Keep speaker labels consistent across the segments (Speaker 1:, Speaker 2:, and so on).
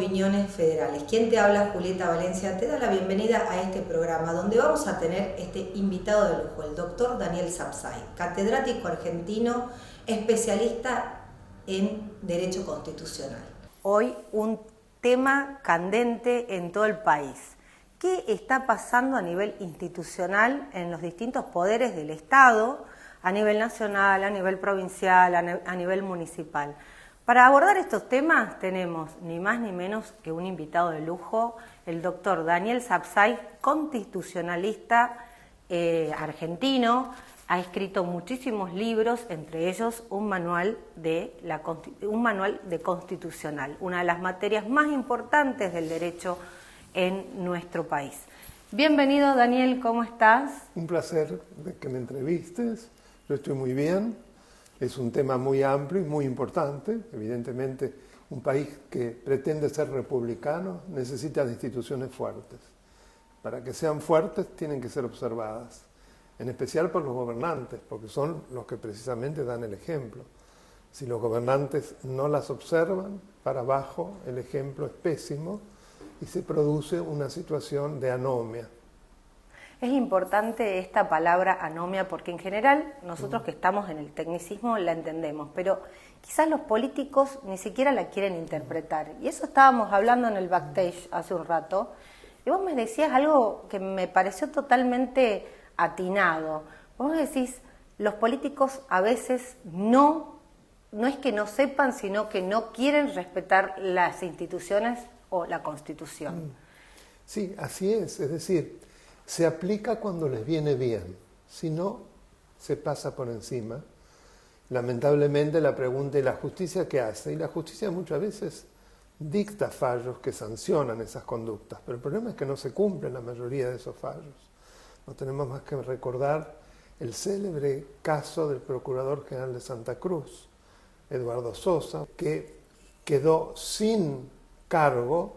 Speaker 1: opiniones federales. Quien te habla, Julieta Valencia, te da la bienvenida a este programa donde vamos a tener este invitado de lujo, el doctor Daniel Sapsay, catedrático argentino, especialista en Derecho Constitucional. Hoy un tema candente en todo el país. ¿Qué está pasando a nivel institucional en los distintos poderes del Estado, a nivel nacional, a nivel provincial, a nivel municipal? Para abordar estos temas tenemos ni más ni menos que un invitado de lujo, el doctor Daniel Sapsay, constitucionalista argentino. Ha escrito muchísimos libros, entre ellos un manual de constitucional, una de las materias más importantes del derecho en nuestro país. Bienvenido, Daniel, ¿cómo estás?
Speaker 2: Un placer de que me entrevistes, yo estoy muy bien. Es un tema muy amplio y muy importante. Evidentemente, un país que pretende ser republicano necesita de instituciones fuertes. Para que sean fuertes, tienen que ser observadas, en especial por los gobernantes, porque son los que precisamente dan el ejemplo. Si los gobernantes no las observan, para abajo el ejemplo es pésimo y se produce una situación de anomia.
Speaker 1: Es importante esta palabra anomia porque en general nosotros que estamos en el tecnicismo la entendemos, pero quizás los políticos ni siquiera la quieren interpretar. Y eso estábamos hablando en el backstage hace un rato, y vos me decías algo que me pareció totalmente atinado. Vos decís, los políticos a veces no es que no sepan, sino que no quieren respetar las instituciones o la Constitución.
Speaker 2: Sí, así es decir, se aplica cuando les viene bien, si no, se pasa por encima. Lamentablemente la pregunta, ¿y la justicia qué hace? Y la justicia muchas veces dicta fallos que sancionan esas conductas, pero el problema es que no se cumplen la mayoría de esos fallos. No tenemos más que recordar el célebre caso del Procurador General de Santa Cruz, Eduardo Sosa, que quedó sin cargo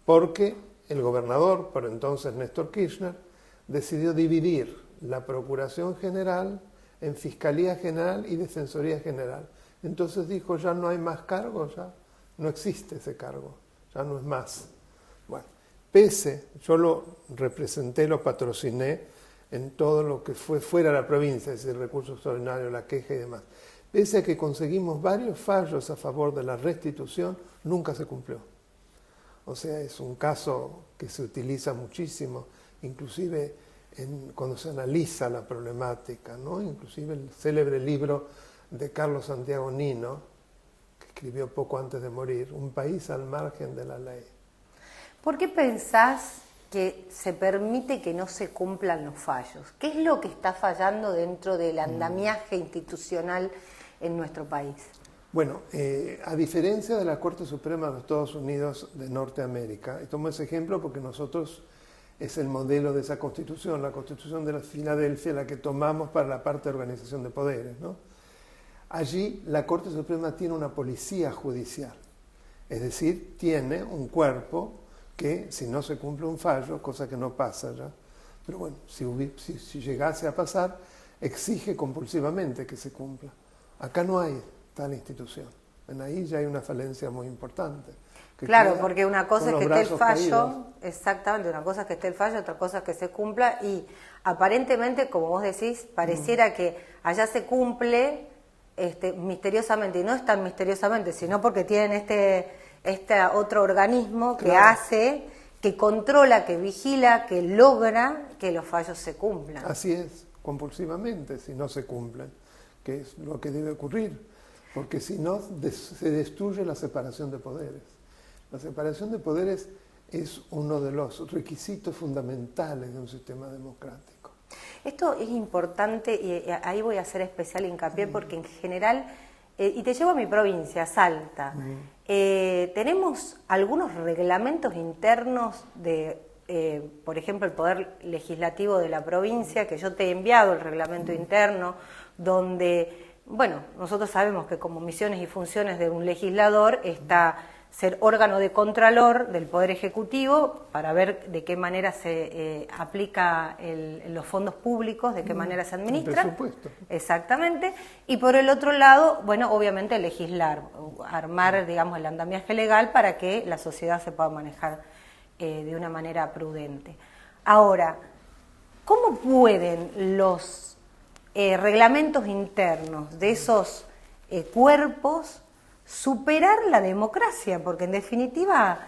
Speaker 2: porque el gobernador, por entonces Néstor Kirchner, decidió dividir la Procuración General en Fiscalía General y Defensoría General. Entonces dijo, ya no hay más cargos, ya no existe ese cargo, ya no es más. Bueno, yo lo representé, lo patrociné en todo lo que fue fuera de la provincia, es decir, recursos extraordinarios, la queja y demás. Pese a que conseguimos varios fallos a favor de la restitución, nunca se cumplió. O sea, es un caso que se utiliza muchísimo, inclusive cuando se analiza la problemática, ¿no? Inclusive el célebre libro de Carlos Santiago Nino, que escribió poco antes de morir, Un país al margen de la ley.
Speaker 1: ¿Por qué pensás que se permite que no se cumplan los fallos? ¿Qué es lo que está fallando dentro del andamiaje institucional en nuestro país?
Speaker 2: Bueno, a diferencia de la Corte Suprema de los Estados Unidos de Norteamérica, y tomo ese ejemplo porque nosotros es el modelo de esa Constitución, la Constitución de la Filadelfia, la que tomamos para la parte de organización de poderes, ¿no? Allí la Corte Suprema tiene una policía judicial, es decir, tiene un cuerpo que si no se cumple un fallo, cosa que no pasa ya, pero bueno, si llegase a pasar, exige compulsivamente que se cumpla. Acá no hay tal institución. Ahí ya hay una falencia muy importante.
Speaker 1: Claro, porque una cosa es que esté el fallo, exactamente, una cosa es que esté el fallo, otra cosa es que se cumpla y aparentemente, como vos decís, pareciera que allá se cumple misteriosamente, y no es tan misteriosamente, sino porque tienen este otro organismo que hace, que controla, que vigila, que logra que los fallos se cumplan.
Speaker 2: Así es, compulsivamente, si no se cumplen, que es lo que debe ocurrir. Porque si no, se destruye la separación de poderes. La separación de poderes es uno de los requisitos fundamentales de un sistema democrático.
Speaker 1: Esto es importante y ahí voy a hacer especial hincapié porque en general, y te llevo a mi provincia, Salta, tenemos algunos reglamentos internos de, por ejemplo, el Poder Legislativo de la provincia, que yo te he enviado el reglamento interno, donde, bueno, nosotros sabemos que como misiones y funciones de un legislador está ser órgano de contralor del Poder Ejecutivo para ver de qué manera se aplica los fondos públicos, de qué manera se administra.
Speaker 2: El presupuesto.
Speaker 1: Exactamente. Y por el otro lado, bueno, obviamente legislar, armar, digamos, el andamiaje legal para que la sociedad se pueda manejar de una manera prudente. Ahora, ¿cómo pueden los reglamentos internos de esos cuerpos superar la democracia? Porque en definitiva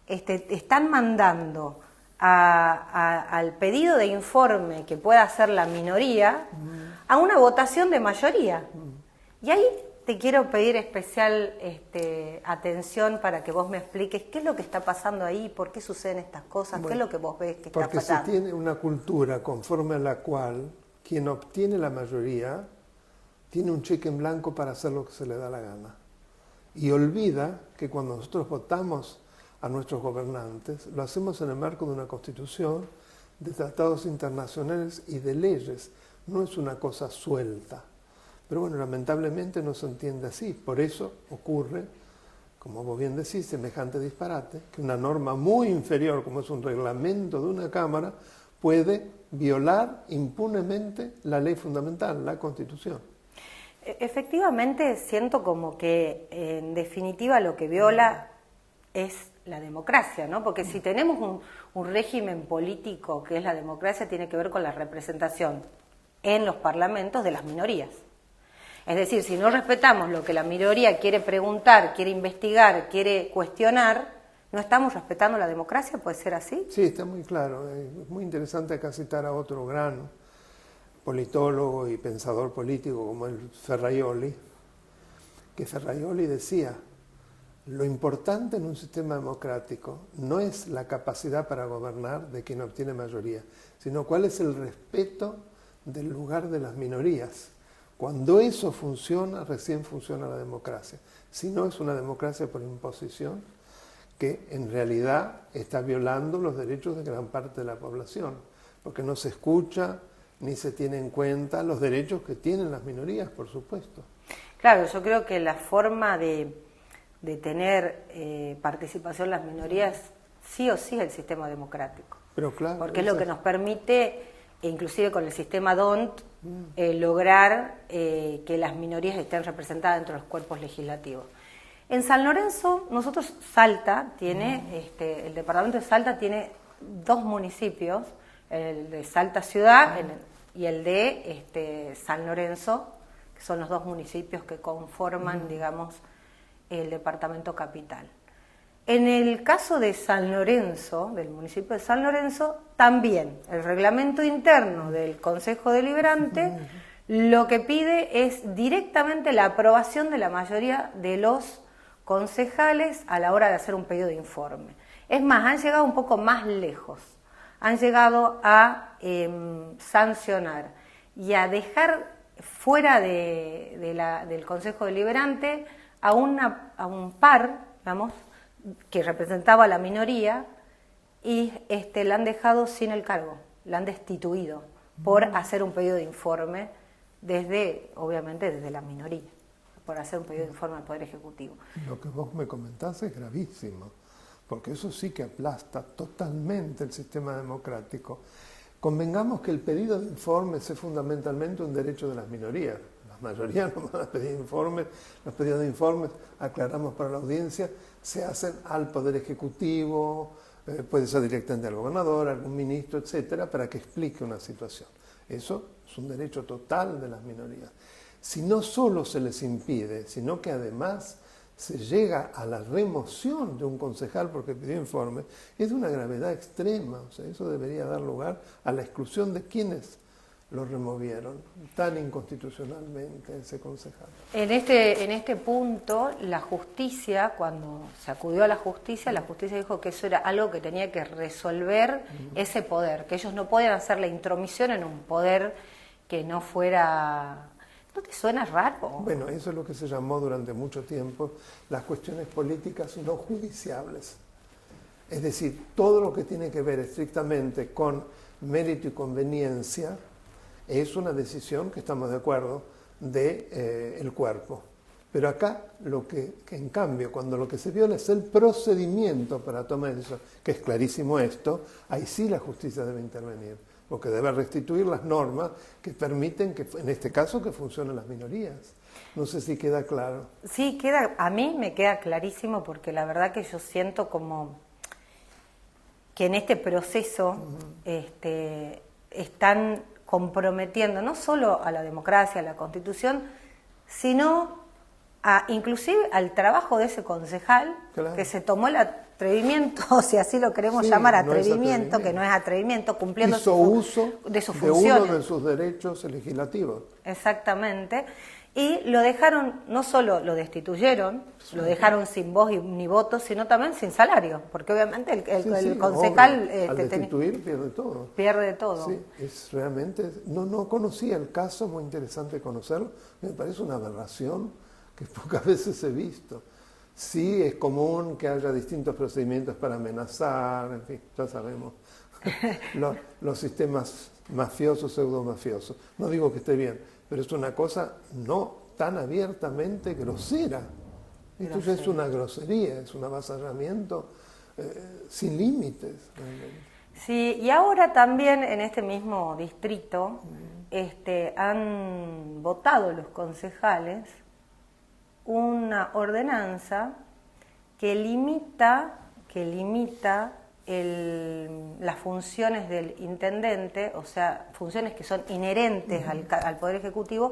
Speaker 1: están mandando al pedido de informe que pueda hacer la minoría a una votación de mayoría. Y ahí te quiero pedir especial atención para que vos me expliques qué es lo que está pasando ahí, por qué suceden estas cosas, qué es lo que vos ves que está pasando.
Speaker 2: Porque se tiene una cultura conforme a la cual quien obtiene la mayoría tiene un cheque en blanco para hacer lo que se le da la gana. Y olvida que cuando nosotros votamos a nuestros gobernantes, lo hacemos en el marco de una constitución, de tratados internacionales y de leyes. No es una cosa suelta. Pero bueno, lamentablemente no se entiende así. Por eso ocurre, como vos bien decís, semejante disparate, que una norma muy inferior, como es un reglamento de una Cámara, puede violar impunemente la ley fundamental, la Constitución.
Speaker 1: Efectivamente, siento como que en definitiva lo que viola es la democracia, ¿no? Porque si tenemos un régimen político que es la democracia, tiene que ver con la representación en los parlamentos de las minorías. Es decir, si no respetamos lo que la minoría quiere preguntar, quiere investigar, quiere cuestionar, ¿no estamos respetando la democracia? ¿Puede ser así?
Speaker 2: Sí, está muy claro. Es muy interesante acá citar a otro gran politólogo y pensador político como el Ferraioli, que Ferraioli decía, lo importante en un sistema democrático no es la capacidad para gobernar de quien obtiene mayoría, sino cuál es el respeto del lugar de las minorías. Cuando eso funciona, recién funciona la democracia. Si no, es una democracia por imposición que en realidad está violando los derechos de gran parte de la población, porque no se escucha ni se tiene en cuenta los derechos que tienen las minorías, por supuesto.
Speaker 1: Claro, yo creo que la forma de tener participación las minorías sí o sí es el sistema democrático.
Speaker 2: Pero claro,
Speaker 1: porque es lo que nos permite, inclusive con el sistema DONT, lograr que las minorías estén representadas dentro de los cuerpos legislativos. En San Lorenzo, nosotros Salta tiene, el departamento de Salta tiene 2 municipios, el de Salta Ciudad y el de San Lorenzo, que son los 2 municipios que conforman, digamos, el departamento capital. En el caso de San Lorenzo, del municipio de San Lorenzo, también el reglamento interno del Consejo Deliberante lo que pide es directamente la aprobación de la mayoría de los concejales a la hora de hacer un pedido de informe. Es más, han llegado un poco más lejos. Han llegado a sancionar y a dejar fuera del Consejo Deliberante a un par, digamos, que representaba a la minoría y la han dejado sin el cargo, la han destituido por hacer un pedido de informe obviamente desde la minoría, por hacer un pedido de informe al Poder Ejecutivo.
Speaker 2: Lo que vos me comentás es gravísimo, porque eso sí que aplasta totalmente el sistema democrático. Convengamos que el pedido de informes es fundamentalmente un derecho de las minorías. Las mayorías no van a pedir informes, los pedidos de informes, aclaramos para la audiencia, se hacen al Poder Ejecutivo, puede ser directamente al gobernador, algún ministro, etcétera, para que explique una situación. Eso es un derecho total de las minorías. Si no solo se les impide, sino que además se llega a la remoción de un concejal porque pidió informe, es de una gravedad extrema. O sea, eso debería dar lugar a la exclusión de quienes lo removieron tan inconstitucionalmente ese concejal.
Speaker 1: En este punto, la justicia, cuando se acudió a la justicia dijo que eso era algo que tenía que resolver ese poder, que ellos no podían hacer la intromisión en un poder que no fuera... ¿No te suena raro?
Speaker 2: Bueno, eso es lo que se llamó durante mucho tiempo las cuestiones políticas no judiciables. Es decir, todo lo que tiene que ver estrictamente con mérito y conveniencia es una decisión que estamos de acuerdo del cuerpo. Pero acá, que en cambio, cuando lo que se viola es el procedimiento para tomar decisión, que es clarísimo esto, ahí sí la justicia debe intervenir, porque debe restituir las normas que permiten, que en este caso, que funcionen las minorías. No sé si queda claro.
Speaker 1: Sí, a mí me queda clarísimo, porque la verdad que yo siento como que en este proceso están comprometiendo no solo a la democracia, a la Constitución, sino inclusive al trabajo de ese concejal, claro, que se tomó el atrevimiento, si así lo queremos llamar, atrevimiento, que no es atrevimiento, cumpliendo
Speaker 2: hizo uso
Speaker 1: de sus funciones.
Speaker 2: Uno de sus derechos legislativos.
Speaker 1: Exactamente. Y lo dejaron, no solo lo destituyeron, sí, lo dejaron sin voz ni voto, sino también sin salario, porque obviamente el concejal...
Speaker 2: al destituir pierde todo.
Speaker 1: Pierde todo.
Speaker 2: Sí, es realmente... No conocía el caso, muy interesante conocerlo, me parece una aberración que pocas veces he visto. Sí, es común que haya distintos procedimientos para amenazar, en fin, ya sabemos, los sistemas mafiosos, pseudomafiosos. No digo que esté bien, pero es una cosa no tan abiertamente grosera. Esto ya es una grosería, es un avasallamiento sin límites, realmente.
Speaker 1: Sí, y ahora también en este mismo distrito han votado los concejales una ordenanza que limita las funciones del intendente, o sea, funciones que son inherentes al Poder Ejecutivo,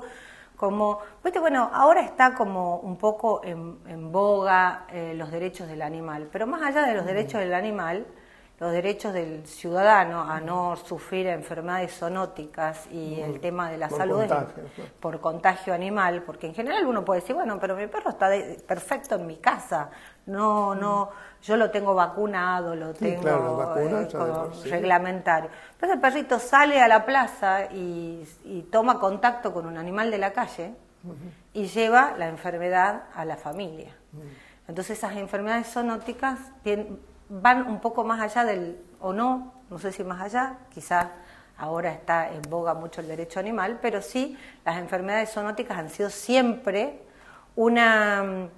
Speaker 1: como, bueno, ahora está como un poco en boga los derechos del animal, pero más allá de los derechos del animal, los derechos del ciudadano a no sufrir enfermedades zoonóticas y el tema de la salud por contagio animal, porque en general uno puede decir, bueno, pero mi perro está perfecto en mi casa, yo lo tengo vacunado, lo tengo reglamentario. Pero el perrito sale a la plaza y toma contacto con un animal de la calle y lleva la enfermedad a la familia. Entonces esas enfermedades zoonóticas van un poco más allá no sé si más allá, quizás ahora está en boga mucho el derecho animal, pero sí las enfermedades zoonóticas han sido siempre una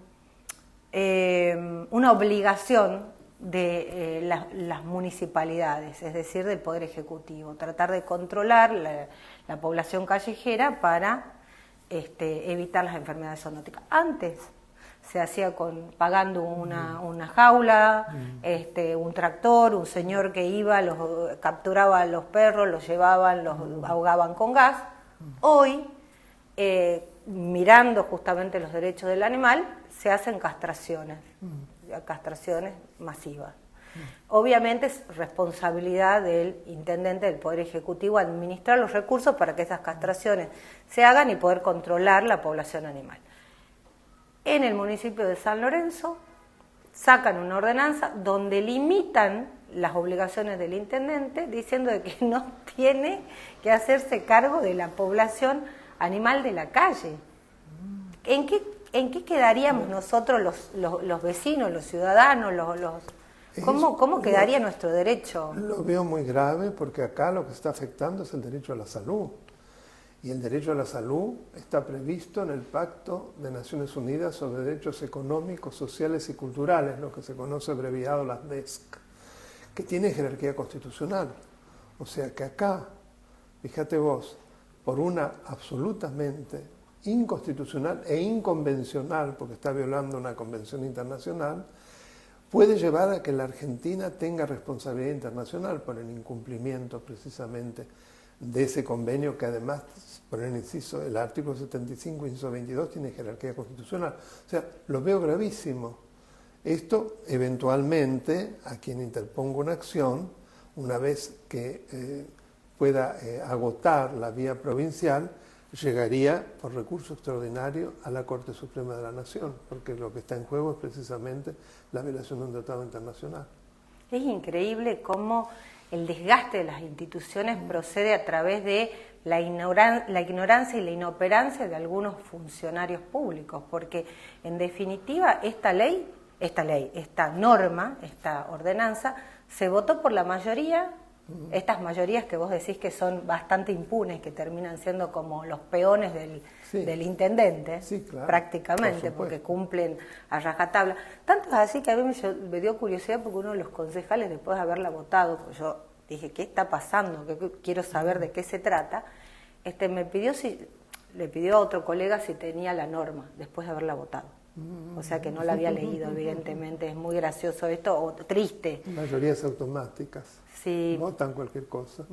Speaker 1: obligación de las municipalidades, es decir, del Poder Ejecutivo, tratar de controlar la población callejera para evitar las enfermedades zoonóticas. Antes se hacía pagando una jaula, un tractor, un señor que iba, capturaba a los perros, los llevaban, los ahogaban con gas. Hoy, mirando justamente los derechos del animal, se hacen castraciones masivas. Obviamente es responsabilidad del intendente del Poder Ejecutivo administrar los recursos para que esas castraciones se hagan y poder controlar la población animal. En el municipio de San Lorenzo sacan una ordenanza donde limitan las obligaciones del intendente, diciendo de que no tiene que hacerse cargo de la población animal de la calle. ¿En qué quedaríamos nosotros los vecinos, los ciudadanos, ¿Cómo quedaría nuestro derecho?
Speaker 2: Lo veo muy grave porque acá lo que está afectando es el derecho a la salud. Y el derecho a la salud está previsto en el Pacto de Naciones Unidas sobre Derechos Económicos, Sociales y Culturales, lo que se conoce abreviado las DESC, que tiene jerarquía constitucional. O sea que acá, fíjate vos, por una absolutamente inconstitucional e inconvencional, porque está violando una convención internacional, puede llevar a que la Argentina tenga responsabilidad internacional por el incumplimiento precisamente de ese convenio que además, por el inciso, el artículo 75, inciso 22, tiene jerarquía constitucional. O sea, lo veo gravísimo. Esto, eventualmente, a quien interponga una acción, una vez que pueda agotar la vía provincial, llegaría por recurso extraordinario a la Corte Suprema de la Nación, porque lo que está en juego es precisamente la violación de un tratado internacional.
Speaker 1: Es increíble cómo el desgaste de las instituciones procede a través de la ignorancia y la inoperancia de algunos funcionarios públicos, porque en definitiva esta norma, esta ordenanza, se votó por la mayoría Estas mayorías que vos decís que son bastante impunes, que terminan siendo como los peones del intendente,
Speaker 2: claro,
Speaker 1: prácticamente, porque cumplen a rajatabla. Tanto es así que a mí me dio curiosidad porque uno de los concejales, después de haberla votado, pues yo dije, ¿qué está pasando? Quiero saber de qué se trata. Le pidió a otro colega si tenía la norma, después de haberla votado. O sea que no la había leído, evidentemente. Es muy gracioso esto, o triste.
Speaker 2: Mayorías automáticas.
Speaker 1: Sí.
Speaker 2: Votan cualquier cosa.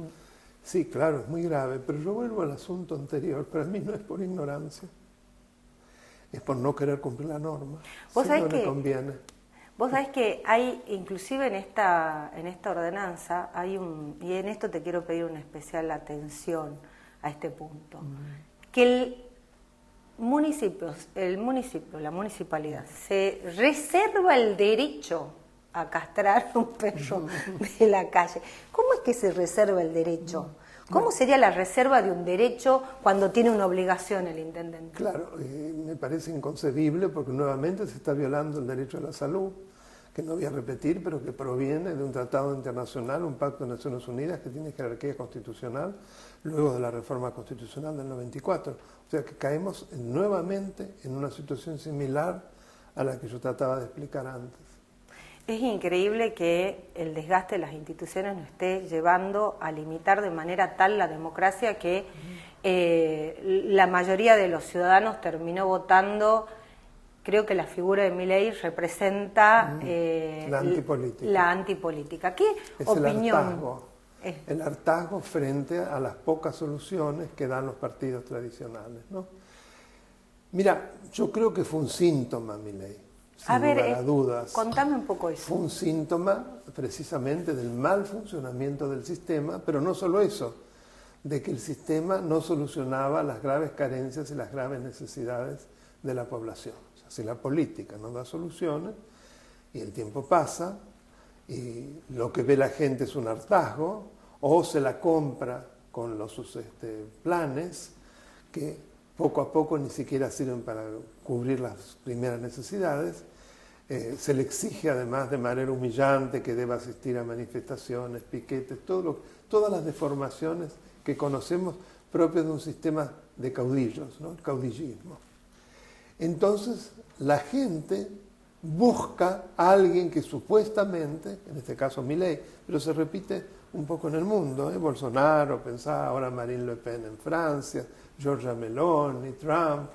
Speaker 2: Sí, claro, es muy grave. Pero yo vuelvo al asunto anterior. Para mí no es por ignorancia. Es por no querer cumplir la norma.
Speaker 1: ¿Vos sabés
Speaker 2: no
Speaker 1: que,
Speaker 2: le conviene.
Speaker 1: Vos sabés que hay, inclusive en esta ordenanza, y en esto te quiero pedir una especial atención a este punto, que la municipalidad, se reserva el derecho a castrar un perro de la calle. ¿Cómo es que se reserva el derecho? ¿Cómo sería la reserva de un derecho cuando tiene una obligación el intendente?
Speaker 2: Claro, me parece inconcebible porque nuevamente se está violando el derecho a la salud, que no voy a repetir, pero que proviene de un tratado internacional, un pacto de Naciones Unidas que tiene jerarquía constitucional, luego de la reforma constitucional del 94. O sea que caemos nuevamente en una situación similar a la que yo trataba de explicar antes.
Speaker 1: Es increíble que el desgaste de las instituciones nos esté llevando a limitar de manera tal la democracia que la mayoría de los ciudadanos terminó votando. Creo que la figura de Milei representa la antipolítica. ¿Qué opinión?
Speaker 2: El hartazgo frente a las pocas soluciones que dan los partidos tradicionales, ¿no? Mira, yo creo que fue un síntoma, Milei, sin lugar a dudas.
Speaker 1: Contame un poco eso.
Speaker 2: Fue un síntoma precisamente del mal funcionamiento del sistema, pero no solo eso, de que el sistema no solucionaba las graves carencias y las graves necesidades de la población. O sea, si la política no da soluciones y el tiempo pasa, y lo que ve la gente es un hartazgo, o se la compra con los planes que poco a poco ni siquiera sirven para cubrir las primeras necesidades, se le exige además de manera humillante que deba asistir a manifestaciones, piquetes, todas las deformaciones que conocemos propias de un sistema de caudillos, ¿no? El caudillismo. Entonces la gente busca a alguien que supuestamente, en este caso Milei, pero se repite un poco en el mundo, Bolsonaro, pensá ahora Marine Le Pen en Francia, Giorgia Meloni, Trump,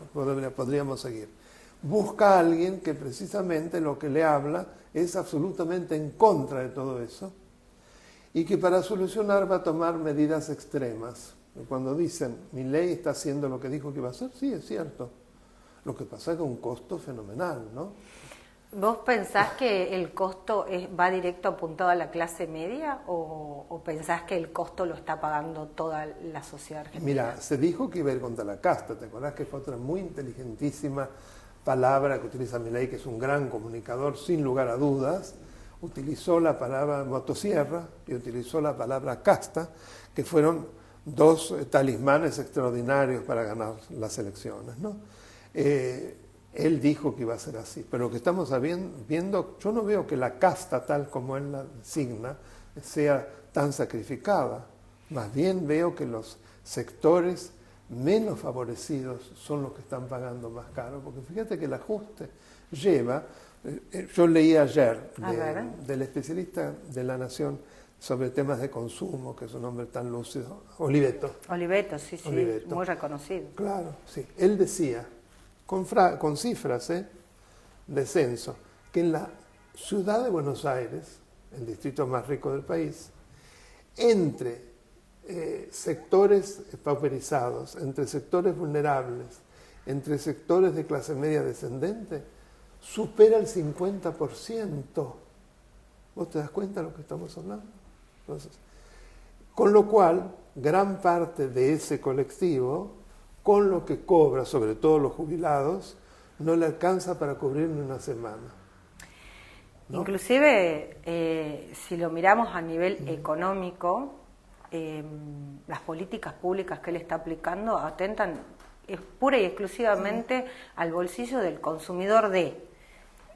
Speaker 2: podríamos seguir. Busca a alguien que precisamente lo que le habla es absolutamente en contra de todo eso y que para solucionar va a tomar medidas extremas. Cuando dicen Milei está haciendo lo que dijo que iba a hacer, sí, es cierto. Lo que pasa es que es un costo fenomenal, ¿no?
Speaker 1: ¿Vos pensás que el costo va directo apuntado a la clase media o pensás que el costo lo está pagando toda la sociedad argentina?
Speaker 2: Mira, se dijo que iba a ir contra la casta, ¿te acordás que fue otra muy inteligentísima palabra que utiliza Milei, que es un gran comunicador, sin lugar a dudas? Utilizó la palabra motosierra y utilizó la palabra casta, que fueron dos talismanes extraordinarios para ganar las elecciones, ¿no? Él dijo que iba a ser así, pero lo que estamos viendo, yo no veo que la casta tal como él la designa sea tan sacrificada, más bien veo que los sectores menos favorecidos son los que están pagando más caro, porque fíjate que el ajuste lleva, yo leí ayer del especialista de La Nación sobre temas de consumo, que es un hombre tan lúcido, Oliveto, sí, Oliveto.
Speaker 1: Muy reconocido.
Speaker 2: Claro, sí, él decía, con cifras de censo, que en la ciudad de Buenos Aires, el distrito más rico del país, entre sectores pauperizados, entre sectores vulnerables, entre sectores de clase media descendente, supera el 50%. ¿Vos te das cuenta de lo que estamos hablando? Entonces, con lo cual, gran parte de ese colectivo, con lo que cobra, sobre todo los jubilados, no le alcanza para cubrir ni una semana, ¿no?
Speaker 1: Inclusive, si lo miramos a nivel económico, las políticas públicas que él está aplicando atentan pura y exclusivamente al bolsillo del consumidor de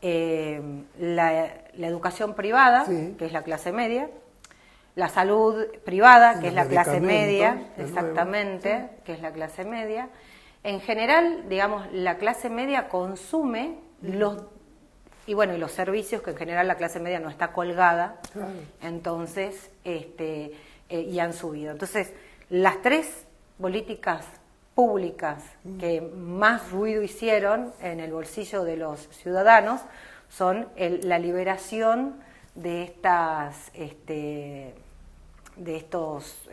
Speaker 1: la educación privada, que es la clase media, la salud privada, que es la clase
Speaker 2: medicamentos,
Speaker 1: media,
Speaker 2: de
Speaker 1: exactamente,
Speaker 2: nuevo, sí.
Speaker 1: que es la clase media. En general, digamos, la clase media consume y los servicios que en general la clase media no está colgada,
Speaker 2: Claro.
Speaker 1: entonces, y han subido. Entonces, las tres políticas públicas que más ruido hicieron en el bolsillo de los ciudadanos son la liberación de estos,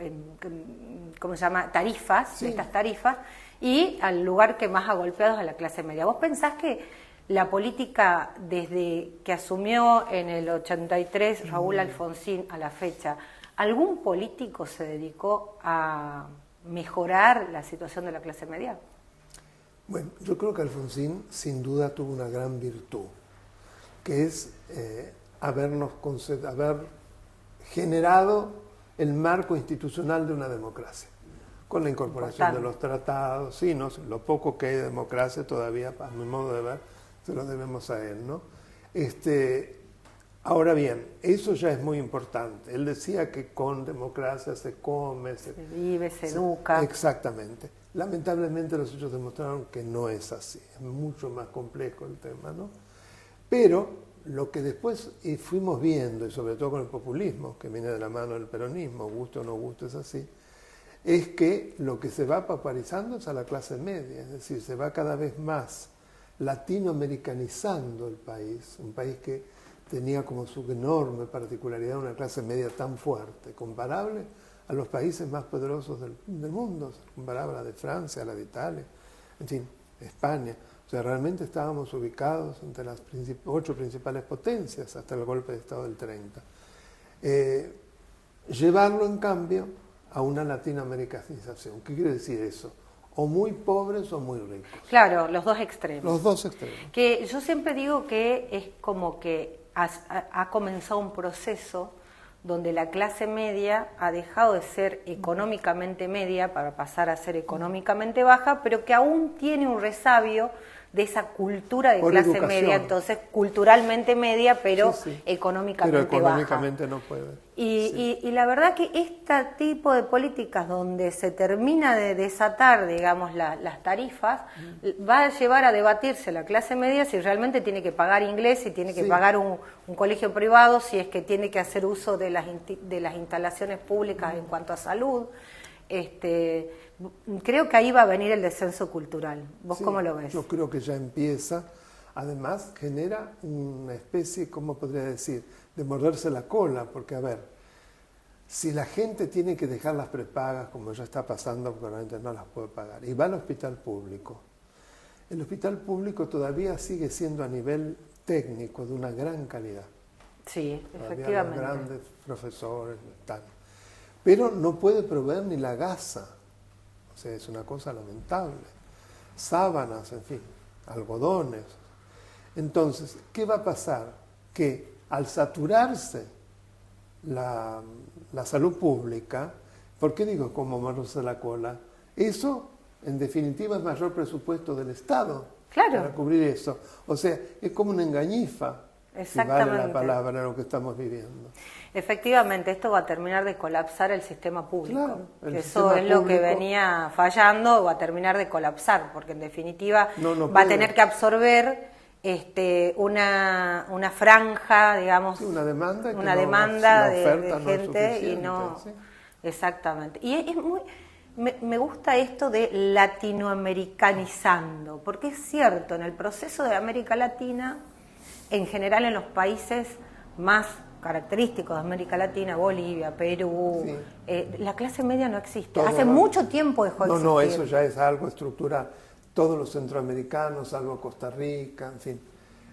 Speaker 1: ¿cómo se llama? Tarifas,
Speaker 2: Sí.
Speaker 1: de estas tarifas, y al lugar que más ha golpeado es a la clase media. ¿Vos pensás que la política, desde que asumió en el 83 Raúl Alfonsín a la fecha, algún político se dedicó a mejorar la situación de la clase media?
Speaker 2: Bueno, yo creo que Alfonsín sin duda tuvo una gran virtud, que es haber generado el marco institucional de una democracia, con la incorporación de los tratados, sí, ¿no? Lo poco que hay de democracia todavía, a mi modo de ver, se lo debemos a él, ¿no? Ahora bien, eso ya es muy importante. Él decía que con democracia se come, se
Speaker 1: vive, se educa.
Speaker 2: Exactamente. Lamentablemente los hechos demostraron que no es así. Es mucho más complejo el tema, ¿no? Pero lo que después fuimos viendo, y sobre todo con el populismo, que viene de la mano del peronismo, guste o no guste, es así, es que lo que se va pauperizando es a la clase media, es decir, se va cada vez más latinoamericanizando el país, un país que tenía como su enorme particularidad una clase media tan fuerte, comparable a los países más poderosos del mundo, comparable a la de Francia, a la de Italia, en fin, España. O sea, realmente estábamos ubicados entre las 8 principales potencias hasta el golpe de Estado del 30. Llevarlo, en cambio, a una latinoamericanización. ¿Qué quiere decir eso? O muy pobres o muy ricos.
Speaker 1: Claro, los dos extremos.
Speaker 2: Los dos extremos.
Speaker 1: Que yo siempre digo que es como que ha comenzado un proceso donde la clase media ha dejado de ser económicamente media para pasar a ser económicamente baja, pero que aún tiene un resabio de esa cultura de clase
Speaker 2: educación.
Speaker 1: Media, entonces culturalmente media, pero
Speaker 2: sí.
Speaker 1: económicamente baja.
Speaker 2: Pero económicamente no puede.
Speaker 1: Y la verdad que este tipo de políticas donde se termina de desatar, digamos, las tarifas, va a llevar a debatirse la clase media si realmente tiene que pagar inglés, si tiene que pagar un colegio privado, si es que tiene que hacer uso de las instalaciones públicas en cuanto a salud. Creo que ahí va a venir el descenso cultural. ¿Vos cómo lo ves?
Speaker 2: Yo creo que ya empieza. Además, genera una especie, ¿cómo podría decir?, de morderse la cola, porque, a ver, si la gente tiene que dejar las prepagas, como ya está pasando, porque realmente no las puede pagar, y va al hospital público, el hospital público todavía sigue siendo a nivel técnico de una gran calidad.
Speaker 1: Sí,
Speaker 2: todavía
Speaker 1: efectivamente.
Speaker 2: Los grandes profesores, tal. Pero no puede proveer ni la gasa. O sea, es una cosa lamentable. Sábanas, en fin, algodones. Entonces, ¿qué va a pasar? Que al saturarse la salud pública, ¿por qué digo como morderse la cola? Eso, en definitiva, es mayor presupuesto del Estado para cubrir eso. O sea, es como una engañifa, si vale la palabra, lo que estamos viviendo.
Speaker 1: Efectivamente, esto va a terminar de colapsar el sistema público.
Speaker 2: Claro,
Speaker 1: Eso es lo que venía fallando, va a terminar de colapsar, porque en definitiva va a tener que absorber una franja, digamos,
Speaker 2: una demanda,
Speaker 1: de gente y no...
Speaker 2: Sí.
Speaker 1: Exactamente. Y es muy... Me gusta esto de latinoamericanizando, porque es cierto, en el proceso de América Latina, en general en los países más característicos de América Latina, Bolivia, Perú, la clase media no existe. Hace mucho tiempo dejó de existir.
Speaker 2: No, eso ya es algo estructural. Todos los centroamericanos, salvo Costa Rica, en fin,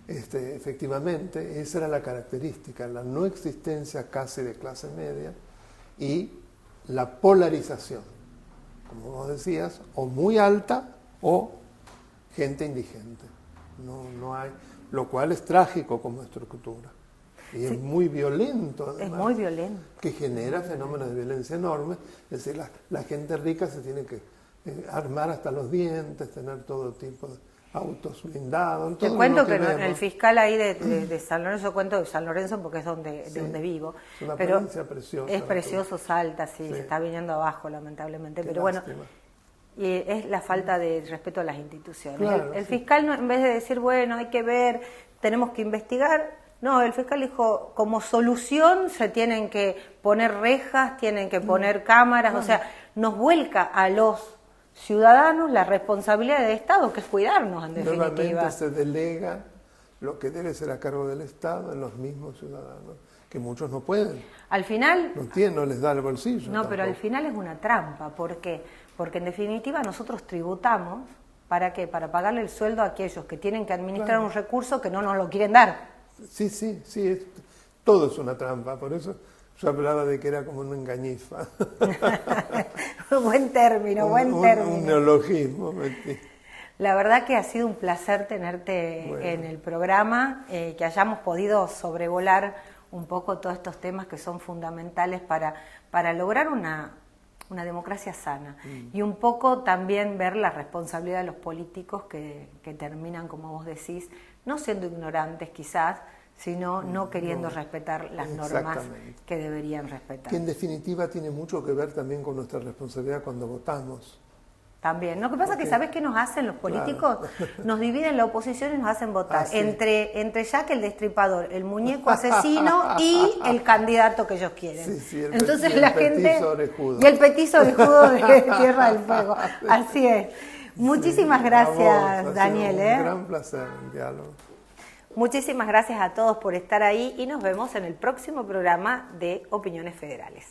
Speaker 2: efectivamente, esa era la característica, la no existencia casi de clase media y la polarización, como vos decías, o muy alta o gente indigente. No hay, lo cual es trágico como estructura. Y es muy violento, además.
Speaker 1: Es muy violento.
Speaker 2: Que genera fenómenos de violencia enormes. Es decir, la gente rica se tiene que armar hasta los dientes, tener todo tipo autos blindados.
Speaker 3: Te cuento que el fiscal ahí de San Lorenzo, cuento de San Lorenzo porque es de donde vivo.
Speaker 2: Es una
Speaker 3: pero
Speaker 2: provincia preciosa.
Speaker 3: Es precioso Salta, sí, se está viniendo abajo lamentablemente.
Speaker 2: Qué
Speaker 3: pero
Speaker 2: lástima.
Speaker 3: Bueno, y es la falta de respeto a las instituciones.
Speaker 2: Claro,
Speaker 3: el fiscal, en vez de decir, bueno, hay que ver, tenemos que investigar, no, el fiscal dijo, como solución se tienen que poner rejas, tienen que poner cámaras, o sea, nos vuelca a los ciudadanos la responsabilidad del Estado, que es cuidarnos, en definitiva.
Speaker 2: Nuevamente se delega lo que debe ser a cargo del Estado en los mismos ciudadanos, que muchos no pueden.
Speaker 3: Al final...
Speaker 2: No les da el bolsillo.
Speaker 3: No, pero al final es una trampa. ¿Por qué? Porque en definitiva nosotros tributamos, ¿para qué? Para pagarle el sueldo a aquellos que tienen que administrar un recurso que no nos lo quieren dar.
Speaker 2: Sí, todo es una trampa, por eso yo hablaba de que era como una engañifa.
Speaker 3: Buen término.
Speaker 2: Un neologismo.
Speaker 3: La verdad que ha sido un placer tenerte en el programa, que hayamos podido sobrevolar un poco todos estos temas que son fundamentales para lograr una democracia sana y un poco también ver la responsabilidad de los políticos que terminan, como vos decís, no siendo ignorantes quizás, sino no queriendo respetar las normas que deberían respetar.
Speaker 2: Que en definitiva tiene mucho que ver también con nuestra responsabilidad cuando votamos.
Speaker 3: También. Lo que pasa es que, ¿sabés qué nos hacen los políticos? Claro. Nos dividen la oposición y nos hacen votar entre Jack el Destripador, el muñeco asesino y el candidato que ellos quieren.
Speaker 2: Sí,
Speaker 3: entonces la gente
Speaker 2: orejudo.
Speaker 3: Y el petiso orejudo de Tierra del Fuego. Así es. Muchísimas gracias, Daniel.
Speaker 2: Un gran placer el diálogo.
Speaker 3: Muchísimas gracias a todos por estar ahí y nos vemos en el próximo programa de Opiniones Federales.